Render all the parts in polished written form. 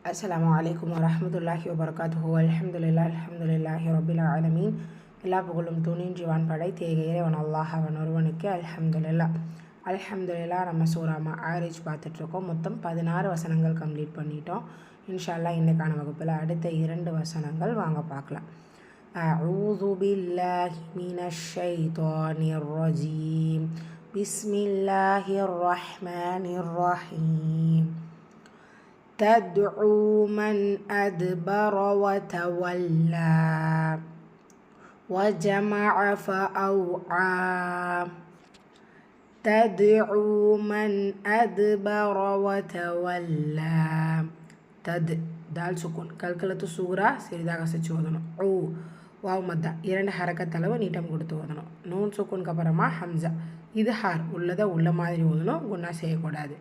அஸ்ஸலாமு அலைக்கும் வரஹ்மத்துல்லாஹி வபரகாத்துஹு. அல்ஹம்துலில்லாஹி ரப்பில் ஆலமீன். எல்லா புகழும் துணிஞ்சிவான் படைத்த இறைவன் அல்லாஹ் அவன் ஒருவனுக்கு அல்ஹம்துலில்லாஹ். நம்ம சூரா மஆரிஜ் பார்த்துட்ருக்கோம். மொத்தம் 16 வசனங்கள் கம்ப்ளீட் பண்ணிட்டோம். இன்ஷா அல்லாஹ் இன்றைக்கான வகுப்பில் அடுத்த 2 வசனங்கள் வாங்க பார்க்கலாம். அஊது பில்லாஹி மினஷ் ஷைத்தானிர் ரஜீம். பிஸ்மில்லாஹிர் ரஹ்மானிர் ரஹீம். تدعو من أدبر وتولى وجمع فأوعى. تدعو من أدبر وتولى. தால் சுக்கூன் கல்கலத்து சூரா சிறிதாக செச்சு ஓதணும். வாவ் மத்தா 2 ஹரக்கத் அளவு நீட்டம் கொடுத்து ஓதணும். நூன் சுக்கூனுக்கு அப்புறமா ஹம்சா இது உள்ளதை உள்ள மாதிரி ஓதணும், குன்னா செய்யக்கூடாது.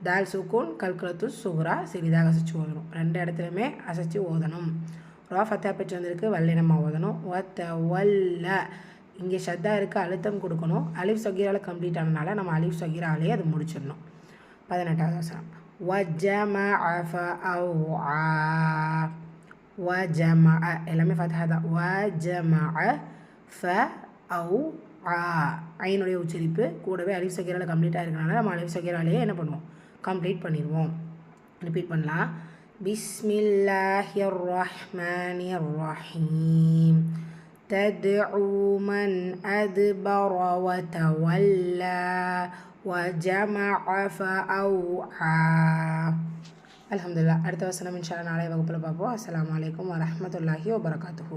தால் சுக்கூன் கல்கலத்து சூரா சிறிதாக அசைச்சு ஓதணும். 2 இடத்துலையுமே அசைச்சு ஓதணும். ரா ஃபத்தா பெற்று வந்திருக்கு, வல்லினமாக ஓதணும். வல்ல இங்கே ஷத்தா இருக்குது, அழுத்தம் கொடுக்கணும். அலிஃப் சகீரால் கம்ப்ளீட் ஆனதுனால நம்ம அலிஃப் சகீராலேயே அது முடிச்சிடணும். 18வது வசனம். எல்லாமே ஃபத்தா தான். ஐனுடைய உச்சரிப்பு கூடவே அலிஃப் சகீரால் கம்ப்ளீட்டாக இருக்கிறனால நம்ம அலிஃப் சகீராலேயே என்ன பண்ணுவோம், கம்ப்ளீட் பண்ணிடுவோம். ரிப்பீட் பண்ணலாம். பிஸ்மில்லாஹிர் ரஹ்மானிர் ரஹீம். தத்உ மன் அத்பர வ தவல்லா வ ஜமஅ ஃபஅவ்ஆ. அல்ஹம்துலில்லாஹ். அடுத்த வசனம் இன்ஷா அல்லாஹ் நாளை வகுப்பில் பார்ப்போம். அஸ்ஸலாமு அலைக்கும் வரஹ்மத்துல்லாஹி வபரகாத்துஹு.